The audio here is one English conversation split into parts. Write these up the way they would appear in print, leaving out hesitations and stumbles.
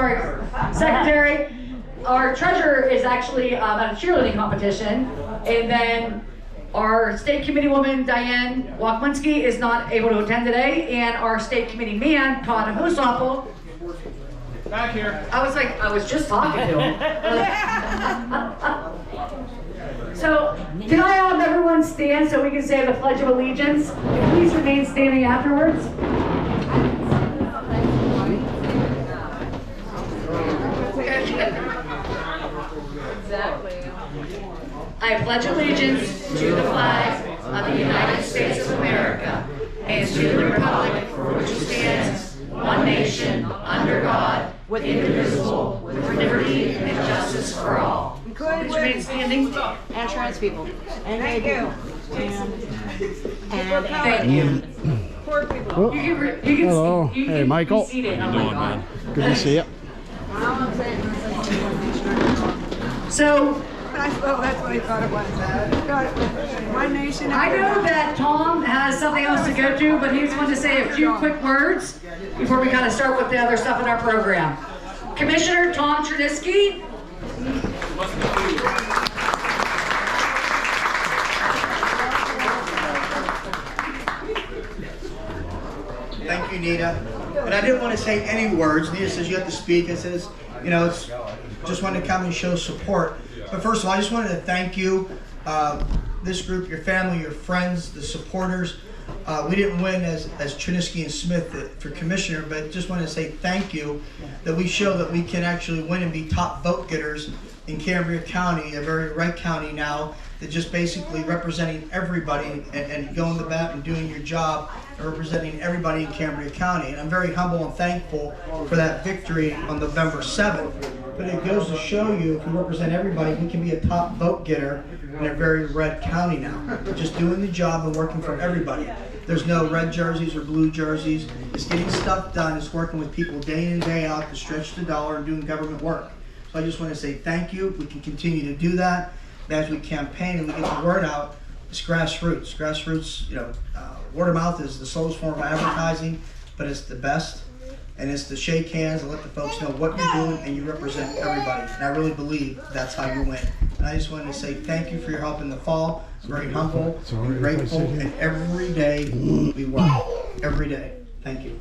sorry, secretary. Our treasurer is actually at a cheerleading competition, and then our state committee woman, Diane Walkwinski, is not able to attend today, and our state committee man, Todd Hosapple. Back here. I was just talking to him. So, can I have everyone stand so we can say the Pledge of Allegiance? And please remain standing afterwards. Exactly. I pledge allegiance to the flag of the United States of America and to the republic for which it stands, one nation, under God, indivisible, with liberty and justice for all. Please remain standing. And trans people. And Thank you. And Thank you. Poor people. You can Hello. you Hey, can Michael. be seated. Oh my God. Good to see you. So, Well, that's what I thought it was. One nation. I know that Tom has something else to go to, but he just wanted to say a few quick words before we kind of start with the other stuff in our program. Commissioner Tom Chernisky. Thank you, Nita. But I didn't want to say any words. Nita says you have to speak. I says, you know, it's just wanted to come and show support. But first of all, I just wanted to thank you, this group, your family, your friends, the supporters. We didn't win as Chernisky and Smith for commissioner, but just wanted to say thank you that we show that we can actually win and be top vote getters in Cambria County, a very red county now, that just basically representing everybody and going to bat and doing your job and representing everybody in Cambria County. And I'm very humble and thankful for that victory on November 7th. But it goes to show you, if we represent everybody, we can be a top vote getter in a very red county now. Just doing the job and working for everybody. There's no red jerseys or blue jerseys. It's getting stuff done. It's working with people day in and day out to stretch the dollar and doing government work. So I just want to say thank you. We can continue to do that. As we campaign and we get the word out, it's grassroots. Grassroots, you know, word of mouth is the slowest form of advertising, but it's the best. And it's to shake hands and let the folks know what you're doing and you represent everybody. And I really believe that's how you win. And I just wanted to say thank you for your help in the fall. I'm very humble and grateful. And every day we work. Every day. Thank you.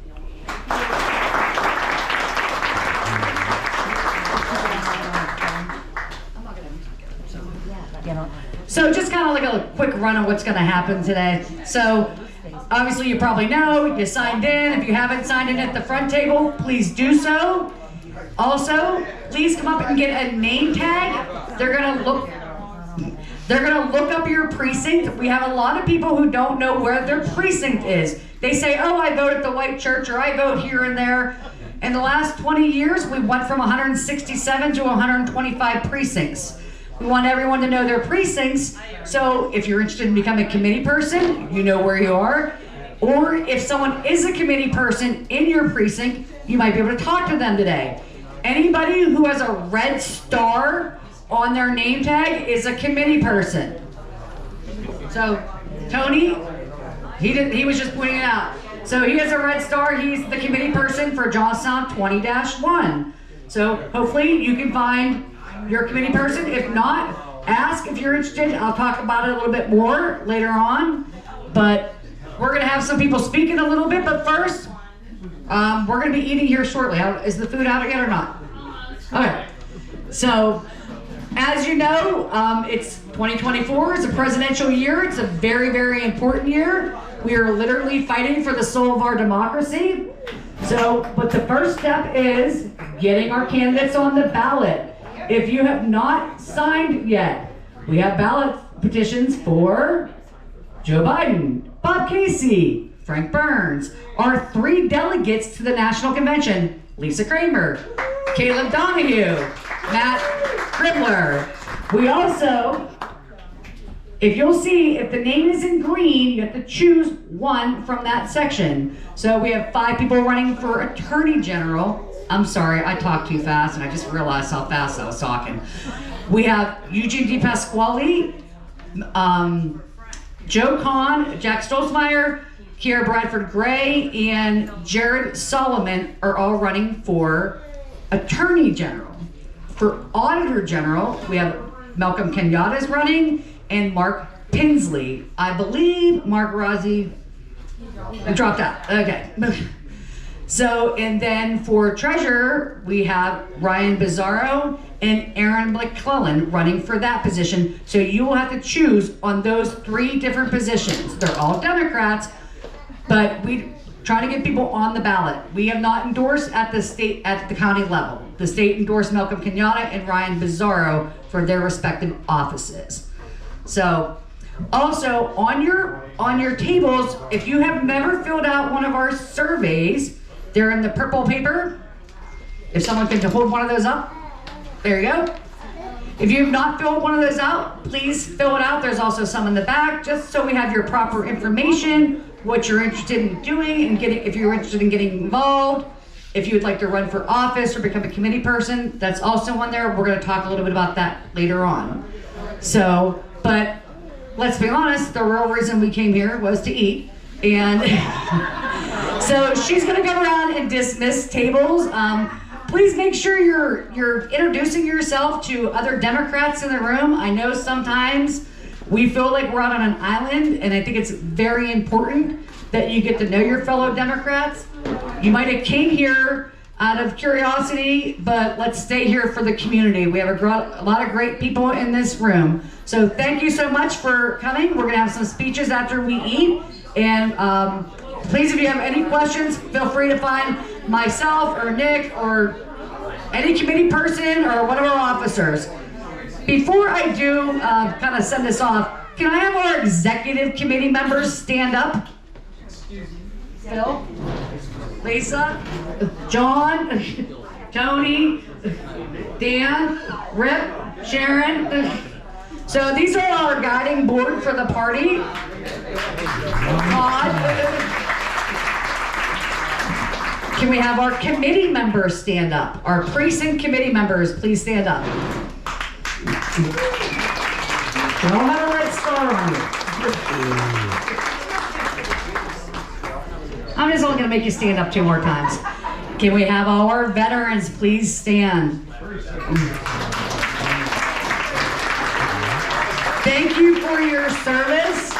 So just kind of like a quick run of what's going to happen today. So obviously you probably know, you signed in. If you haven't signed in at the front table, please do so. Also, please come up and get a name tag. They're going to look up your precinct. We have a lot of people who don't know where their precinct is. They say, oh, I vote at the white church, or I vote here and there. In the last 20 years, we went from 167 to 125 precincts. We want everyone to know their precincts, so if you're interested in becoming a committee person, you know where you are. Or if someone is a committee person in your precinct, you might be able to talk to them today. Anybody who has a red star on their name tag is a committee person. So Tony, he was just pointing it out. So he has a red star, he's the committee person for Johnstown 20-1. So hopefully you can find your committee person. If not, ask if you're interested. I'll talk about it a little bit more later on. But we're gonna have some people speaking a little bit, but first, we're gonna be eating here shortly. Is the food out yet or not? Okay, so as you know, it's 2024, it's a presidential year. It's a very, very important year. We are literally fighting for the soul of our democracy. So, but the first step is getting our candidates on the ballot. If you have not signed yet, we have ballot petitions for Joe Biden, Bob Casey, Frank Burns, our 3 delegates to the National Convention, Lisa Kramer, Caleb Donahue, Matt Gribler. We also, if you'll see, if the name is in green, you have to choose one from that section. So we have 5 people running for Attorney General. I'm sorry, I talked too fast and I just realized how fast I was talking. We have Eugene DePasquale, Joe Kahn, Jack Stolzmeyer, Kiera Bradford Gray, and Jared Solomon are all running for Attorney General. For Auditor General, we have Malcolm Kenyatta is running and Mark Pinsley. I believe Mark Rossi dropped out. Okay. So, and then for Treasurer, we have Ryan Bizzarro and Erin McClelland running for that position. So you will have to choose on those 3 different positions. They're all Democrats, but we try to get people on the ballot. We have not endorsed at the county level. The state endorsed Malcolm Kenyatta and Ryan Bizzarro for their respective offices. So, also on your tables, if you have never filled out one of our surveys, they're in the purple paper. If someone can hold one of those up, there you go. If you have not filled one of those out, please fill it out. There's also some in the back, just so we have your proper information, what you're interested in doing, and if you're interested in getting involved. If you would like to run for office or become a committee person, that's also on there. We're going to talk a little bit about that later on. So, but let's be honest, the real reason we came here was to eat. And so she's going to go around and dismiss tables. Please make sure you're introducing yourself to other Democrats in the room. I know sometimes we feel like we're out on an island, and I think it's very important that you get to know your fellow Democrats. You might have came here out of curiosity, but let's stay here for the community. We have a lot of great people in this room. So thank you so much for coming. We're gonna have some speeches after we eat. And please, if you have any questions, feel free to find myself or Nick or any committee person or one of our officers. Before I do kind of send this off, can I have our executive committee members stand up? Phil, Lisa, John, Tony, Dan, Rip, Sharon. So these are our guiding board for the party. Can we have our committee members stand up? Our precinct committee members, please stand up. You don't have a red star on you. I'm just only going to make you stand up 2 more times. Can we have all our veterans please stand? Thank you for your service.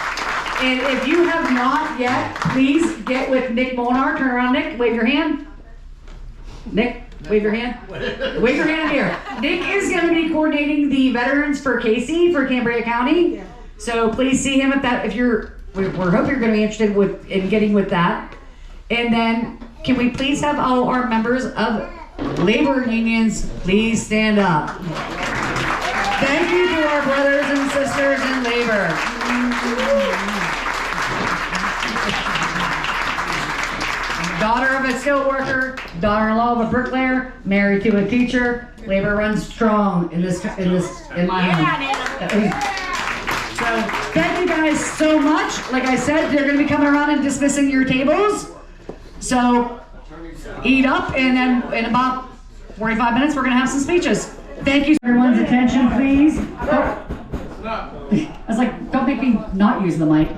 And if you have not yet, please get with Nick Molnar. Turn around, Nick. Wave your hand. Nick, wave your hand. Wave your hand here. Nick is going to be coordinating the veterans for Casey for Cambria County. So please see him if you're. We hope you're going to be interested in getting with that. And then, can we please have all our members of labor unions please stand up? Thank you to our brothers and sisters in labor. Daughter of a steel worker, daughter-in-law of a bricklayer, married to a teacher. Labor runs strong in my home. So thank you guys so much. Like I said, they're going to be coming around and dismissing your tables. So eat up, and then in about 45 minutes, we're going to have some speeches. Thank you. Everyone's attention, please. Oh. I was like, don't make me not use the mic.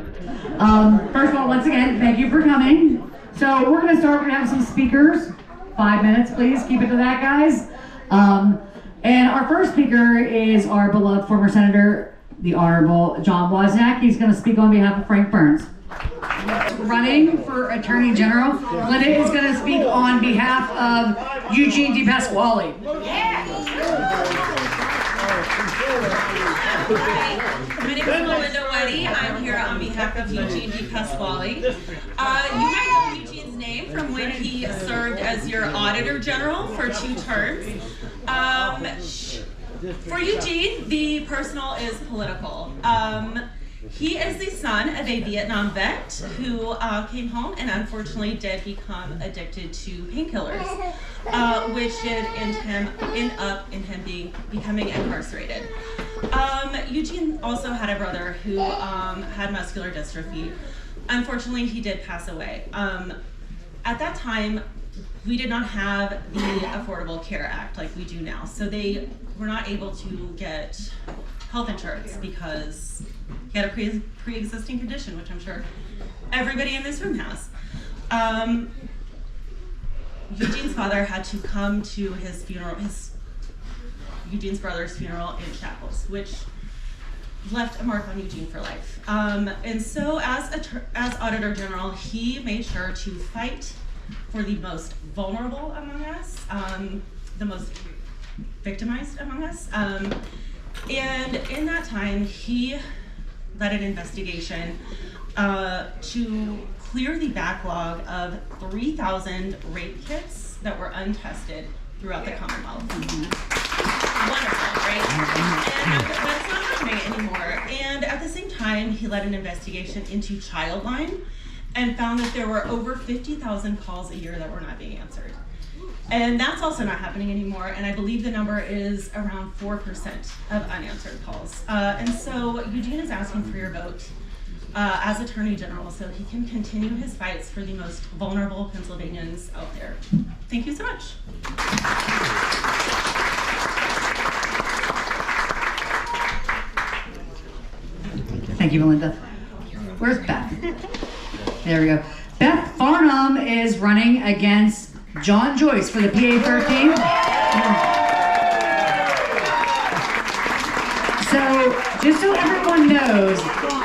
First of all, once again, thank you for coming. So we're going to start. We're going to have some speakers. 5 minutes, please. Keep it to that, guys. And our first speaker is our beloved former Senator, the Honorable John Wozniak. He's going to speak on behalf of Frank Burns. Running for Attorney General, Linda is going to speak on behalf of Eugene DePasquale. My name is Melinda Weddy. I'm here on behalf of Eugene DePasquale. You might know Eugene's name from when he served as your Auditor General for 2 terms. For Eugene, the personal is political. He is the son of a Vietnam vet who came home and unfortunately did become addicted to painkillers, which did end up in him becoming incarcerated. Eugene also had a brother who had muscular dystrophy. Unfortunately, he did pass away. At that time, we did not have the Affordable Care Act like we do now, so they were not able to get health insurance because he had a pre-existing condition, which I'm sure everybody in this room has. Eugene's father had to come to his funeral, Eugene's brother's funeral in Chapels, which left a mark on Eugene for life. And so as Auditor General, he made sure to fight for the most vulnerable among us, the most victimized among us. And in that time, he led an investigation to clear the backlog of 3,000 rape kits that were untested throughout the Commonwealth. Wonderful, right? And that's not happening anymore. And at the same time, he led an investigation into Childline and found that there were over 50,000 calls a year that were not being answered. And that's also not happening anymore, and I believe the number is around 4% of unanswered calls. And so Eugene is asking for your vote as Attorney General so he can continue his fights for the most vulnerable Pennsylvanians out there. Thank you so much. Thank you, Melinda. Where's Beth? There we go. Beth Farnham is running against John Joyce for the PA 13. So, just so everyone knows,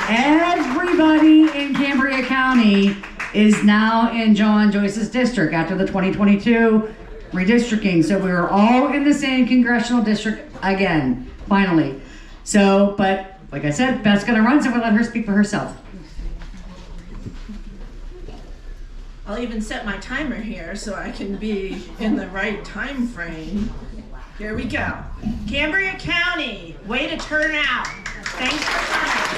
everybody in Cambria County is now in John Joyce's district after the 2022 redistricting. So we are all in the same congressional district again, finally. So, but like I said, Beth's gonna run, so we'll let her speak for herself. I'll even set my timer here so I can be in the right time frame. Here we go. Cambria County, way to turn out. Thanks for coming.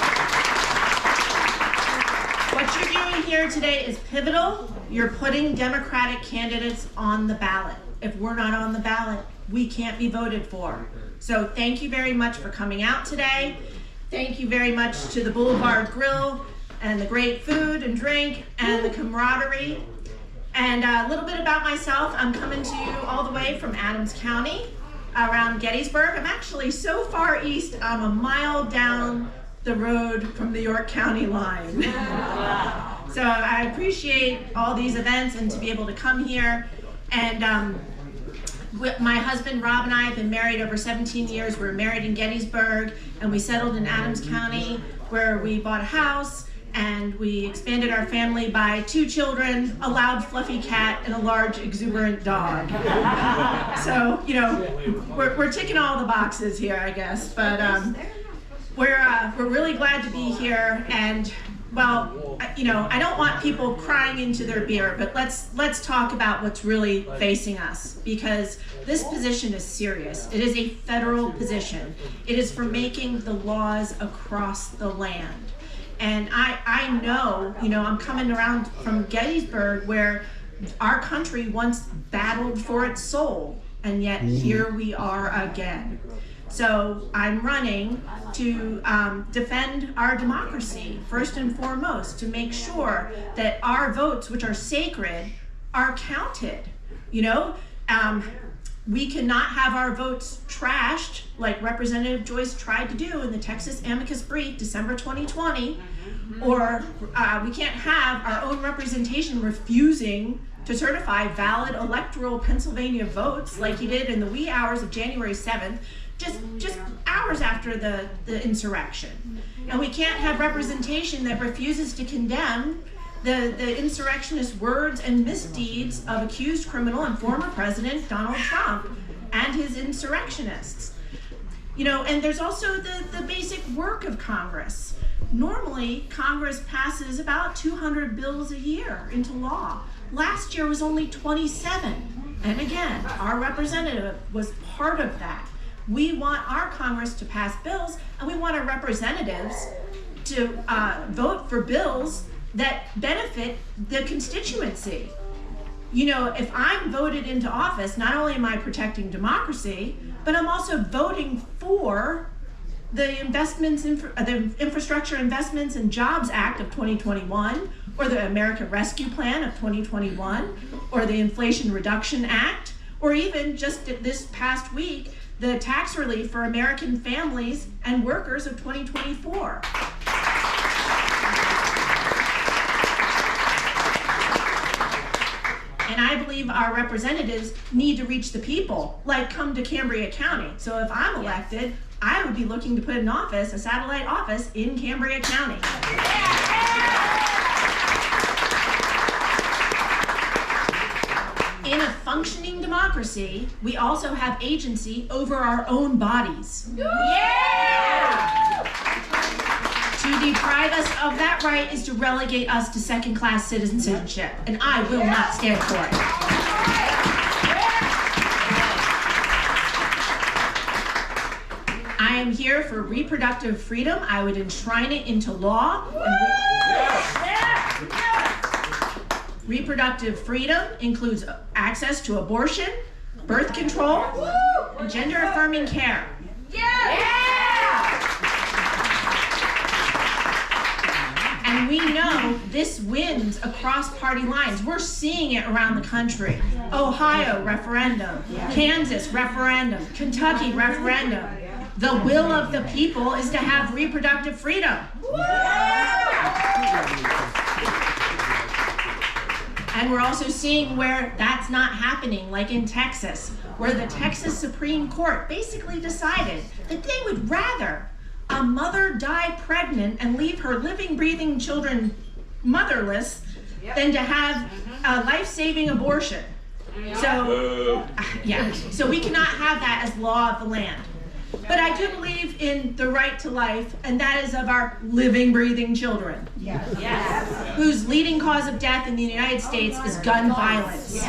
What you're doing here today is pivotal. You're putting Democratic candidates on the ballot. If we're not on the ballot, we can't be voted for. So thank you very much for coming out today. Thank you very much to the Boulevard Grill and the great food and drink and the camaraderie. And a little bit about myself. I'm coming to you all the way from Adams County around Gettysburg. I'm actually so far east, I'm a mile down the road from the York County line. So I appreciate all these events and to be able to come here. And my husband Rob and I have been married over 17 years. We were married in Gettysburg and we settled in Adams County where we bought a house and we expanded our family by 2 children, a loud fluffy cat, and a large exuberant dog. So, you know, we're ticking all the boxes here, I guess. But we're really glad to be here. And well, you know, I don't want people crying into their beer, but let's talk about what's really facing us, because this position is serious. It is a federal position. It is for making the laws across the land. And I know, you know, I'm coming around from Gettysburg where our country once battled for its soul, and yet here we are again. So I'm running to defend our democracy, first and foremost, to make sure that our votes, which are sacred, are counted. You know, we cannot have our votes trashed like Representative Joyce tried to do in the Texas amicus brief, December 2020, or we can't have our own representation refusing to certify valid electoral Pennsylvania votes like he did in the wee hours of January 7th, just hours after the insurrection. And we can't have representation that refuses to condemn the insurrectionist words and misdeeds of accused criminal and former President Donald Trump and his insurrectionists. You know, and there's also the basic work of Congress. Normally, Congress passes about 200 bills a year into law. Last year was only 27. And again, our representative was part of that. We want our Congress to pass bills, and we want our representatives to vote for bills that benefit the constituency. You know, if I'm voted into office, not only am I protecting democracy, but I'm also voting for the investments, the Infrastructure Investments and Jobs Act of 2021, or the American Rescue Plan of 2021, or the Inflation Reduction Act, or even just this past week, the tax relief for American families and workers of 2024. And I believe our representatives need to reach the people, like come to Cambria County. So if I'm elected, I would be looking to put an office, a satellite office in Cambria County. In a functioning democracy, we also have agency over our own bodies. To deprive us of that right is to relegate us to second-class citizenship, and I will not stand for it. I am here for reproductive freedom. I would enshrine it into law. Reproductive freedom includes access to abortion, birth control, and gender-affirming care. And we know this wins across party lines. We're seeing it around the country. Ohio referendum, Kansas referendum, Kentucky referendum. The will of the people is to have reproductive freedom. And we're also seeing where that's not happening, like in Texas, where the Texas Supreme Court basically decided that they would rather a mother die pregnant and leave her living, breathing children motherless than to have a life-saving abortion. So, so we cannot have that as law of the land. But I do believe in the right to life, and that is of our living, breathing children. Whose leading cause of death in the United States is gun violence.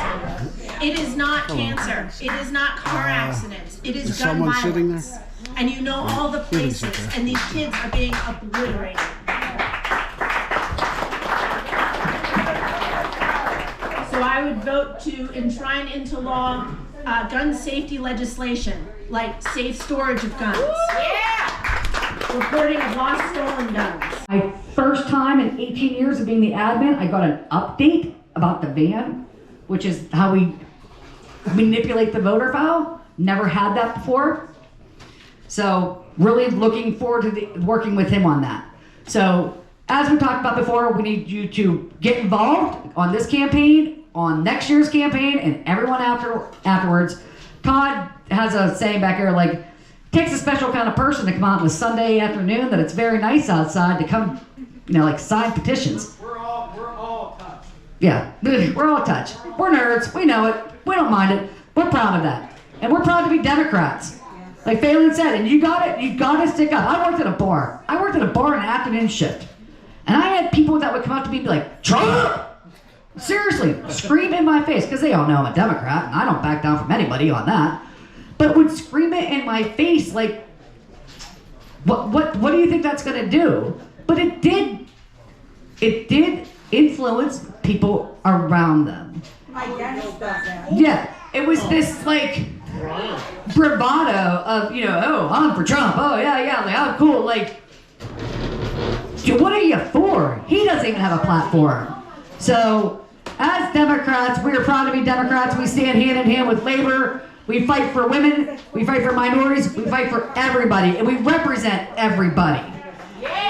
It is not cancer. It is not car accidents. It is gun violence. And you know all the places, and these kids are being obliterated. So I would vote to enshrine into law gun safety legislation, like safe storage of guns. Reporting of lost stolen guns. My first time in 18 years of being the admin, I got an update about the van, which is how we manipulate the voter file. Never had that before. So really looking forward to working with him on that. So as we talked about before, we need you to get involved on this campaign, on next year's campaign, and everyone afterwards. Todd has a saying back here, like, takes a special kind of person to come out on a Sunday afternoon that it's very nice outside to come, like sign petitions. We're all touched. Yeah, we're all touched. We're nerds. We know it. We don't mind it. We're proud of that. And we're proud to be Democrats. Like Phelan said, and you got to stick up. I worked at a bar. I worked at a bar in an afternoon shift. And I had people that would come up to me and be like, Trump! Seriously, scream in my face, because they all know I'm a Democrat, and I don't back down from anybody on that. But would scream it in my face like, what do you think that's gonna do? But it did influence people around them. Yeah, it was this like bravado of, oh, I'm for Trump, oh yeah, like, oh cool, like, what are you for? He doesn't even have a platform. So, as Democrats, we are proud to be Democrats. We stand hand in hand with labor. We fight for women. We fight for minorities. We fight for everybody. And we represent everybody.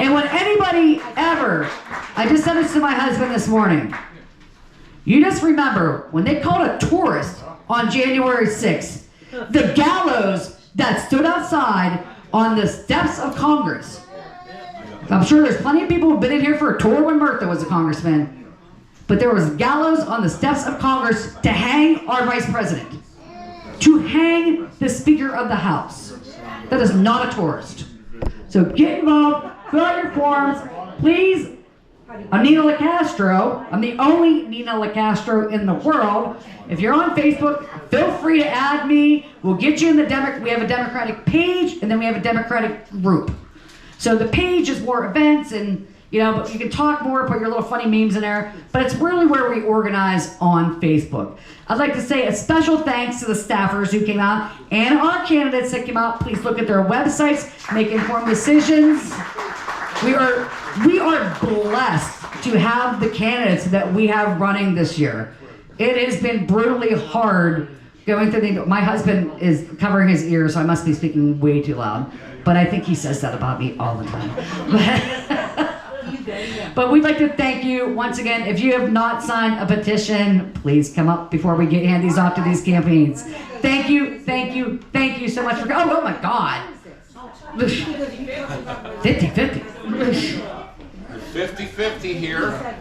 And when anybody ever, I just said this to my husband this morning, you just remember when they called a tourist on January 6th, the gallows that stood outside on the steps of Congress. I'm sure there's plenty of people who've been in here for a tour when Murtha was a congressman. But there was gallows on the steps of Congress to hang our vice president. To hang the Speaker of the House. That is not a tourist. So get involved, fill out your forms, please. I'm Nina LaCastro. I'm the only Nina LaCastro in the world. If you're on Facebook, feel free to add me. We'll get you in the we have a Democratic page, and then we have a Democratic group. So the page is more events and but you can talk more, put your little funny memes in there, but it's really where we organize on Facebook. I'd like to say a special thanks to the staffers who came out and our candidates that came out. Please look at their websites, make informed decisions. We are blessed to have the candidates that we have running this year. It has been brutally hard going through my husband is covering his ears, so I must be speaking way too loud, but I think he says that about me all the time. But we'd like to thank you once again. If you have not signed a petition, please come up before we hand these off to these campaigns. Thank you so much for, oh my God. 50-50. 50-50 here.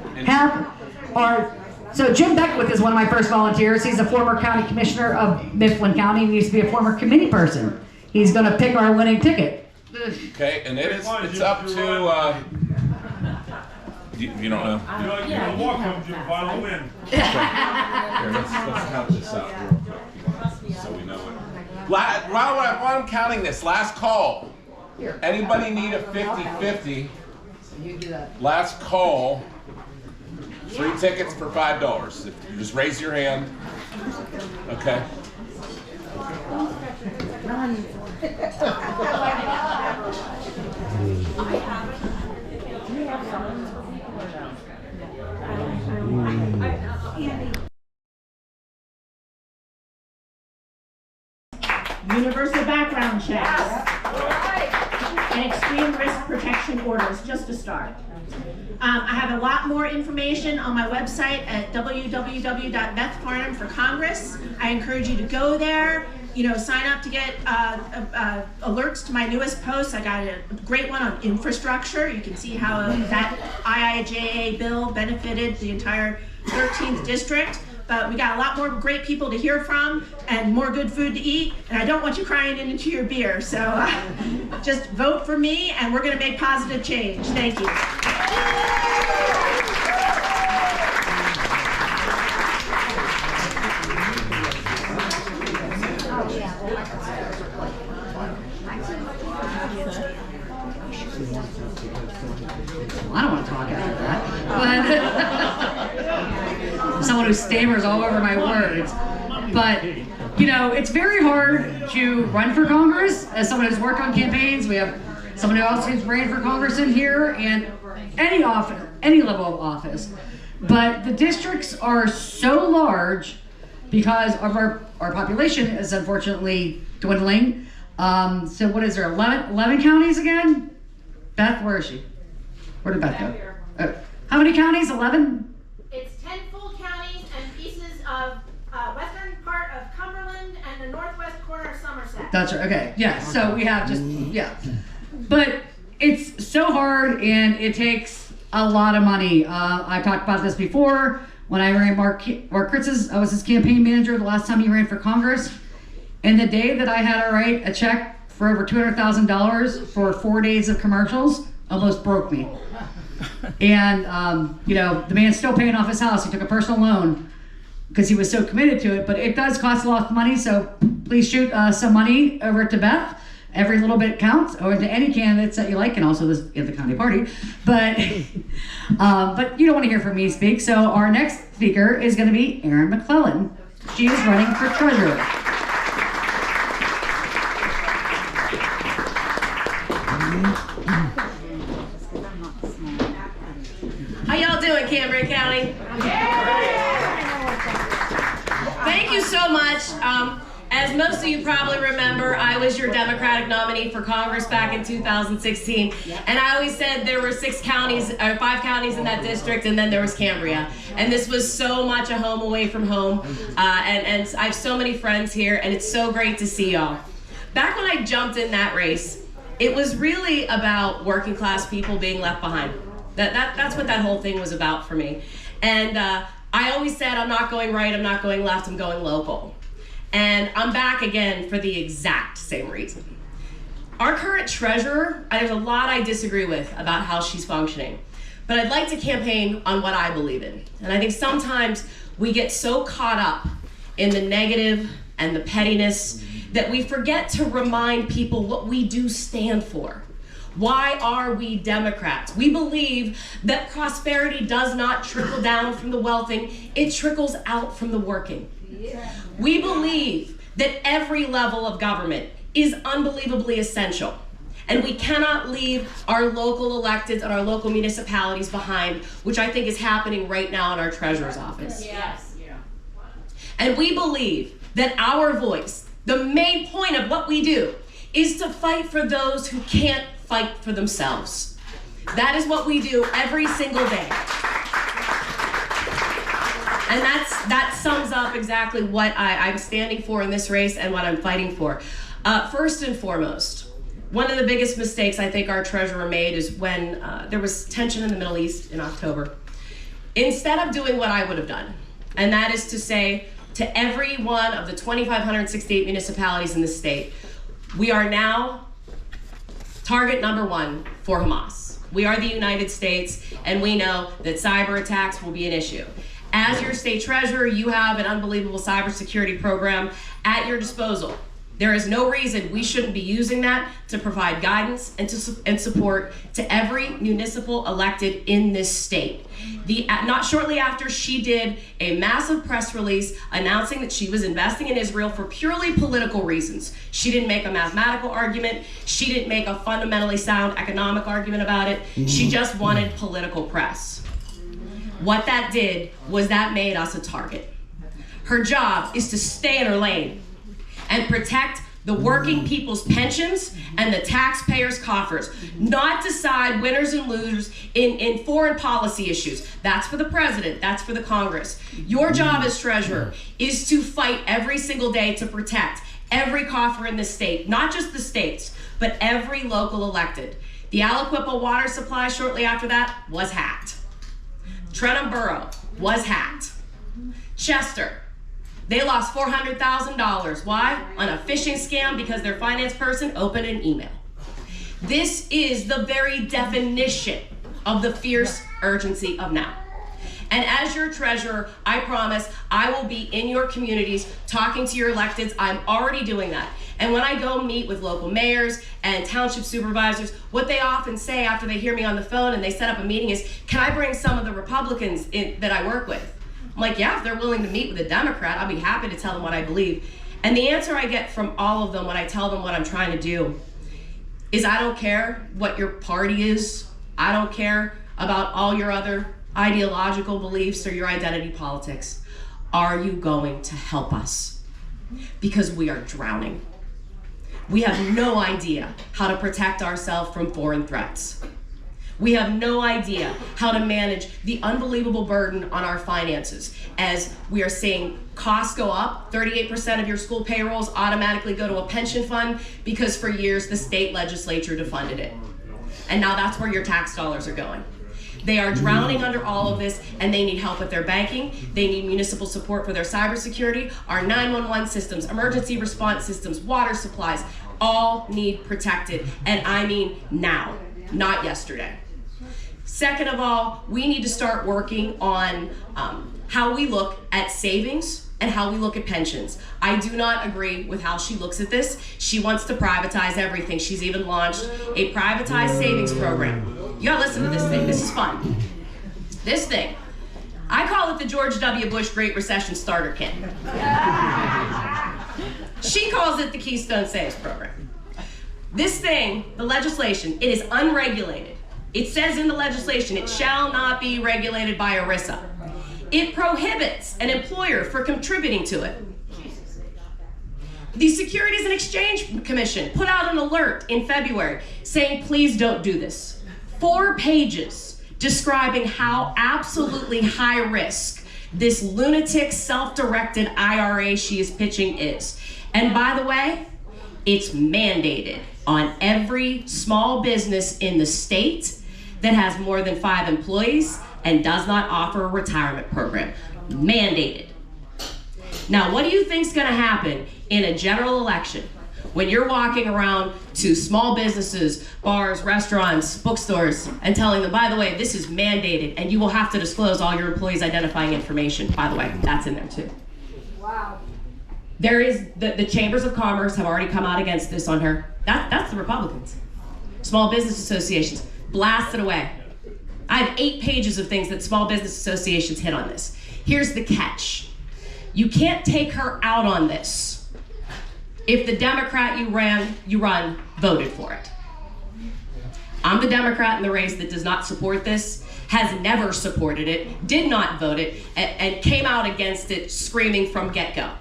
So Jim Beckwith is one of my first volunteers. He's a former county commissioner of Mifflin County and used to be a former committee person. He's going to pick our winning ticket. Okay, and it's up to, you don't know? You don't walk up to the final win. Here, let's count this out real quick so we know it. While I'm counting this, last call. Anybody need a 50-50? Last call. 3 tickets for $5. If you just raise your hand. Okay. Universal background checks. And extreme risk protection orders, just to start. I have a lot more information on my website at www.Beth for Congress. I encourage you to go there. Sign up to get alerts to my newest posts. I got a great one on infrastructure. You can see how that IIJA bill benefited the entire 13th district. But we got a lot more great people to hear from and more good food to eat. And I don't want you crying into your beer. So just vote for me and we're going to make positive change. Thank you. I don't want to talk after that. But someone who stammers all over my words. But, it's very hard to run for Congress. As someone who's worked on campaigns, we have someone else who's ran for Congress in here and any office, any level of office. But the districts are so large because of our population is unfortunately dwindling. So what is there, 11 counties again? Beth, where is she? Where did Beth go? How many counties? 11? It's 10 full counties and pieces of western part of Cumberland and the northwest corner of Somerset. That's right. Okay. Yeah. So we have but it's so hard and it takes a lot of money. I talked about this before when I ran Mark Kritz's. I was his campaign manager the last time he ran for Congress. And the day that I had to write a check for over $200,000 for 4 days of commercials almost broke me. And the man's still paying off his house. He took a personal loan because he was so committed to it, but it does cost a lot of money, so please shoot some money over to Beth. Every little bit counts, or to any candidates that you like, and also at the county party. But but you don't want to hear from me speak, so our next speaker is going to be Erin McClelland. She is running for treasurer. How y'all doing, Cambria County? Thank you so much. As most of you probably remember, I was your Democratic nominee for Congress back in 2016, and I always said there were 5 counties in that district, and then there was Cambria, and this was so much a home away from home, and I have so many friends here, and it's so great to see y'all. Back when I jumped in that race, it was really about working class people being left behind. That's what that whole thing was about for me. And I always said, I'm not going right, I'm not going left, I'm going local. And I'm back again for the exact same reason. Our current treasurer, there's a lot I disagree with about how she's functioning, but I'd like to campaign on what I believe in. And I think sometimes we get so caught up in the negative and the pettiness that we forget to remind people what we do stand for. Why are we Democrats? We believe that prosperity does not trickle down from the wealthy, it trickles out from the working. We believe that every level of government is unbelievably essential, and we cannot leave our local electeds and our local municipalities behind, which I think is happening right now in our treasurer's office. Yes. And we believe that our voice, the main point of what we do, is to fight for those who can't fight for themselves. That is what we do every single day. And that sums up exactly what I'm standing for in this race and what I'm fighting for. First and foremost, one of the biggest mistakes I think our treasurer made is when there was tension in the Middle East in October. Instead of doing what I would have done, and that is to say to every one of the 2,568 municipalities in the state, we are now target number one for Hamas. We are the United States, and we know that cyber attacks will be an issue. As your state treasurer, you have an unbelievable cybersecurity program at your disposal. There is no reason we shouldn't be using that to provide guidance and support to every municipal elected in this state. Not shortly after, she did a massive press release announcing that she was investing in Israel for purely political reasons. She didn't make a mathematical argument. She didn't make a fundamentally sound economic argument about it. She just wanted political press. What that did was that made us a target. Her job is to stay in her lane and protect the working people's pensions and the taxpayers' coffers, not decide winners and losers in foreign policy issues. That's for the president, that's for the Congress. Your job as treasurer is to fight every single day to protect every coffer in the state, not just the states, but every local elected. The Aliquippa water supply shortly after that was hacked. Trenton Borough was hacked. Chester, they lost $400,000. Why? On a phishing scam because their finance person opened an email. This is the very definition of the fierce urgency of now. And as your treasurer, I promise I will be in your communities talking to your electeds. I'm already doing that. And when I go meet with local mayors and township supervisors, what they often say after they hear me on the phone and they set up a meeting is, can I bring some of the Republicans that I work with? I'm like, yeah, if they're willing to meet with a Democrat, I'll be happy to tell them what I believe. And the answer I get from all of them when I tell them what I'm trying to do is, I don't care what your party is. I don't care about all your other ideological beliefs or your identity politics. Are you going to help us? Because we are drowning. We have no idea how to protect ourselves from foreign threats. We have no idea how to manage the unbelievable burden on our finances as we are seeing costs go up. 38% of your school payrolls automatically go to a pension fund because for years the state legislature defunded it. And now that's where your tax dollars are going. They are drowning under all of this, and they need help with their banking. They need municipal support for their cybersecurity. Our 911 systems, emergency response systems, water supplies, all need protected. And I mean now, not yesterday. Second of all, we need to start working on how we look at savings and how we look at pensions. I do not agree with how she looks at this. She wants to privatize everything. She's even launched a privatized savings program. You gotta listen to this thing, this is fun. This thing, I call it the George W. Bush Great Recession Starter Kit. She calls it the Keystone Saves Program. This thing, the legislation, it is unregulated. It says in the legislation, it shall not be regulated by ERISA. It prohibits an employer for contributing to it. The Securities and Exchange Commission put out an alert in February saying, please don't do this. 4 pages describing how absolutely high risk this lunatic self-directed IRA she is pitching is. And by the way, it's mandated on every small business in the state that has more than 5 employees and does not offer a retirement program. Mandated. Now, what do you think's gonna happen in a general election when you're walking around to small businesses, bars, restaurants, bookstores, and telling them, by the way, this is mandated and you will have to disclose all your employees' identifying information. By the way, that's in there too. Wow. There is, the chambers of commerce have already come out against this on her. That's the Republicans. Small business associations, blast it away. I have 8 pages of things that small business associations hit on this. Here's the catch. You can't take her out on this if the Democrat you run voted for it. I'm the Democrat in the race that does not support this, has never supported it, did not vote it, and came out against it screaming from get-go.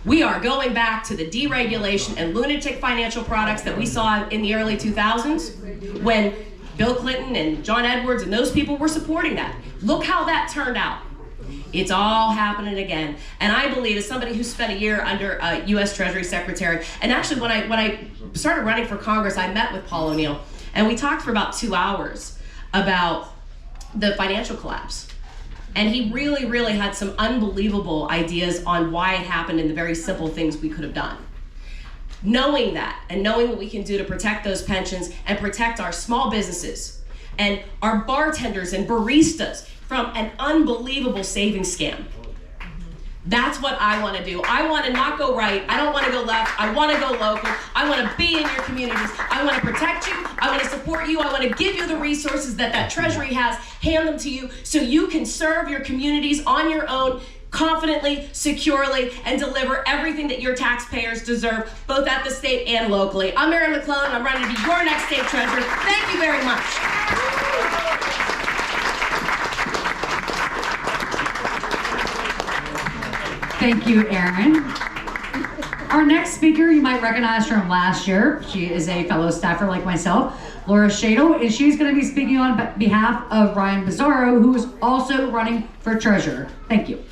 We are going back to the deregulation and lunatic financial products that we saw in the early 2000s when Bill Clinton and John Edwards and those people were supporting that. Look how that turned out. It's all happening again. And I believe, as somebody who spent a year under a U.S. Treasury Secretary, and actually when I started running for Congress, I met with Paul O'Neill, and we talked for about 2 hours about the financial collapse. And he really, really had some unbelievable ideas on why it happened and the very simple things we could have done. Knowing that, and knowing what we can do to protect those pensions and protect our small businesses and our bartenders and baristas from an unbelievable savings scam. That's what I want to do. I want to not go right. I don't want to go left. I want to go local. I want to be in your communities. I want to protect you. I want to support you. I want to give you the resources that Treasury has, hand them to you so you can serve your communities on your own, confidently, securely, and deliver everything that your taxpayers deserve, both at the state and locally. I'm Erin McClelland. I'm ready to be your next state treasurer. Thank you very much. Thank you, Erin. Our next speaker you might recognize from last year. She is a fellow staffer like myself, Laura Shadle, and she's going to be speaking on behalf of Ryan Bizzarro, who is also running for treasurer. Thank you.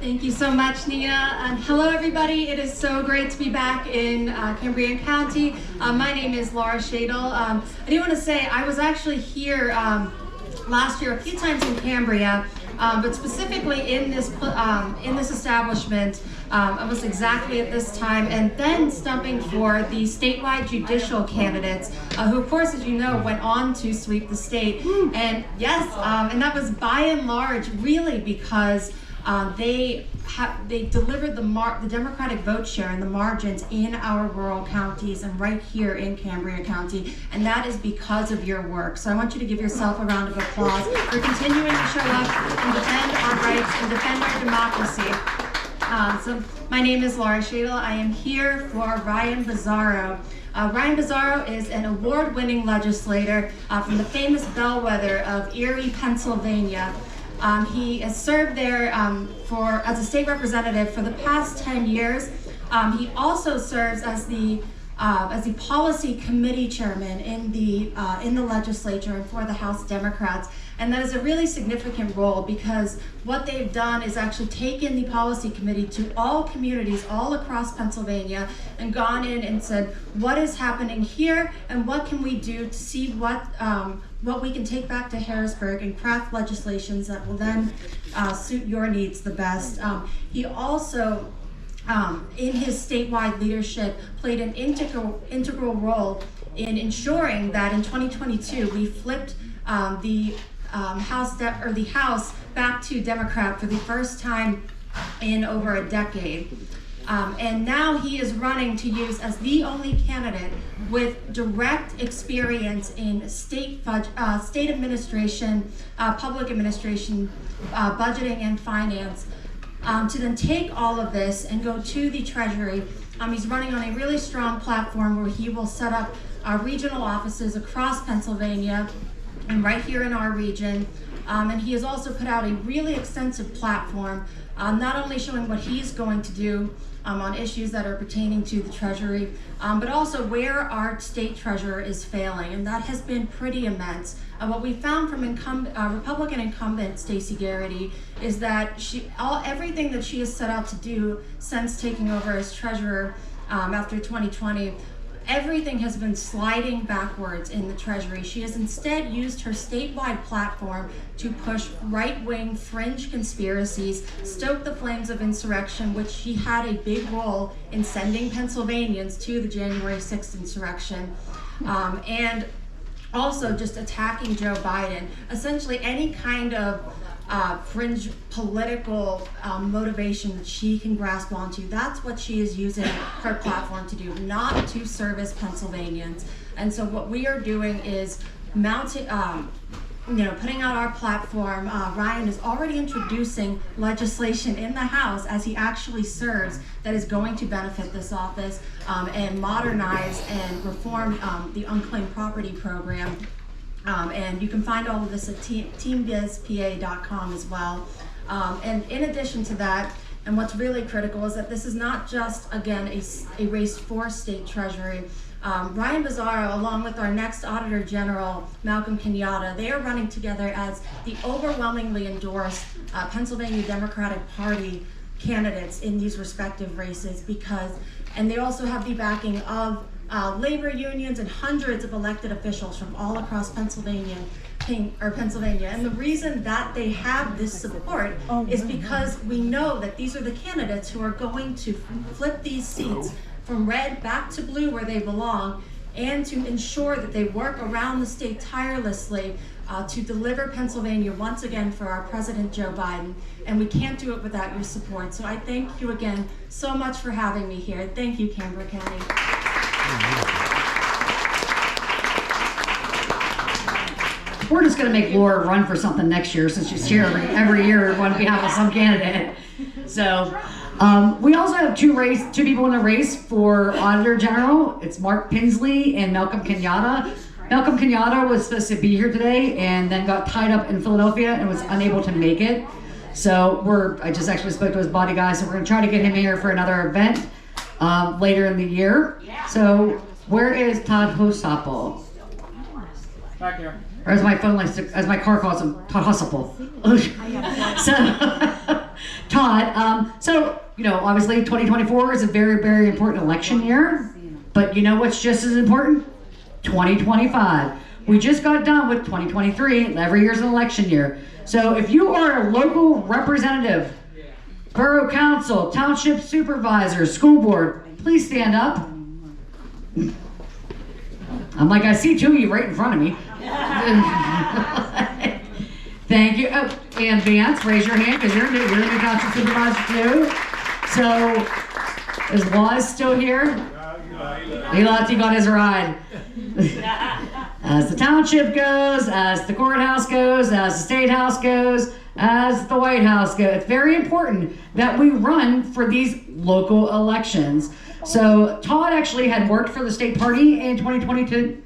Thank you so much, Nina. Hello, everybody. It is so great to be back in Cambria County. My name is Laura Shadle. I do want to say I was actually here last year a few times in Cambria, but specifically in this establishment, I was exactly at this time, and then stumping for the statewide judicial candidates, who, of course, as you know, went on to sweep the state. And yes, and that was by and large really because they delivered the Democratic vote share and the margins in our rural counties and right here in Cambria County, and that is because of your work. So I want you to give yourself a round of applause for continuing to show up and defend our rights and defend our democracy. So my name is Laura Shadle. I am here for Ryan Bizzarro. Ryan Bizzarro is an award-winning legislator from the famous bellwether of Erie, Pennsylvania. He has served there as a state representative for the past 10 years. He also serves as the policy committee chairman in the legislature and for the House Democrats. And that is a really significant role because what they've done is actually taken the policy committee to all communities all across Pennsylvania and gone in and said, what is happening here and what can we do to see what we can take back to Harrisburg and craft legislations that will then suit your needs the best. He also, in his statewide leadership, played an integral role in ensuring that in 2022 we flipped the House back to Democrat for the first time in over a decade. And now he is running to use as the only candidate with direct experience in state administration, public administration, budgeting and finance, to then take all of this and go to the Treasury. He's running on a really strong platform where he will set up regional offices across Pennsylvania and right here in our region. And he has also put out a really extensive platform, not only showing what he's going to do on issues that are pertaining to the Treasury, but also where our state treasurer is failing, and that has been pretty immense. What we found from Republican incumbent Stacey Garrity is that everything that she has set out to do since taking over as treasurer after 2020, everything has been sliding backwards in the Treasury. She has instead used her statewide platform to push right-wing fringe conspiracies, stoke the flames of insurrection, which she had a big role in sending Pennsylvanians to the January 6th insurrection, and also just attacking Joe Biden. Essentially any kind of fringe political motivation that she can grasp onto. That's what she is using her platform to do, not to service Pennsylvanians. And so what we are doing is putting out our platform. Ryan is already introducing legislation in the House as he actually serves that is going to benefit this office and modernize and reform the unclaimed property program. And you can find all of this at teambizpa.com as well. And in addition to that, and what's really critical is that this is not just, again, a race for state treasury. Ryan Bizzaro, along with our next Auditor General, Malcolm Kenyatta, they are running together as the overwhelmingly endorsed Pennsylvania Democratic Party candidates in these respective races and they also have the backing of labor unions and hundreds of elected officials from all across Pennsylvania. And the reason that they have this support is because we know that these are the candidates who are going to flip these seats from red back to blue where they belong, and to ensure that they work around the state tirelessly to deliver Pennsylvania once again for our President Joe Biden. And we can't do it without your support. So I thank you again so much for having me here. Thank you, Cambria County. We're just going to make Laura run for something next year since she's here every year on behalf of some candidate. So we also have two people in the race for Auditor General. It's Mark Pinsley and Malcolm Kenyatta. Malcolm Kenyatta was supposed to be here today and then got tied up in Philadelphia and was unable to make it. So I just actually spoke to his body guy, so we're going to try to get him here for another event later in the year. So where is Todd Hosapo? Back here. Or as my phone likes to, as my car calls him, Todd Hosapo. So, Todd, obviously 2024 is a very, very important election year, but you know what's just as important? 2025. We just got done with 2023, every year's an election year. So if you are a local representative, borough council, township supervisor, school board, please stand up. I'm like, I see two of you right in front of me. Thank you. Oh, and Vance, raise your hand because you're a new township supervisor too. So, is Waz still here? He got his ride. As the township goes, as the courthouse goes, as the state house goes, as the White House goes, it's very important that we run for these local elections. So Todd actually had worked for the state party in 2022.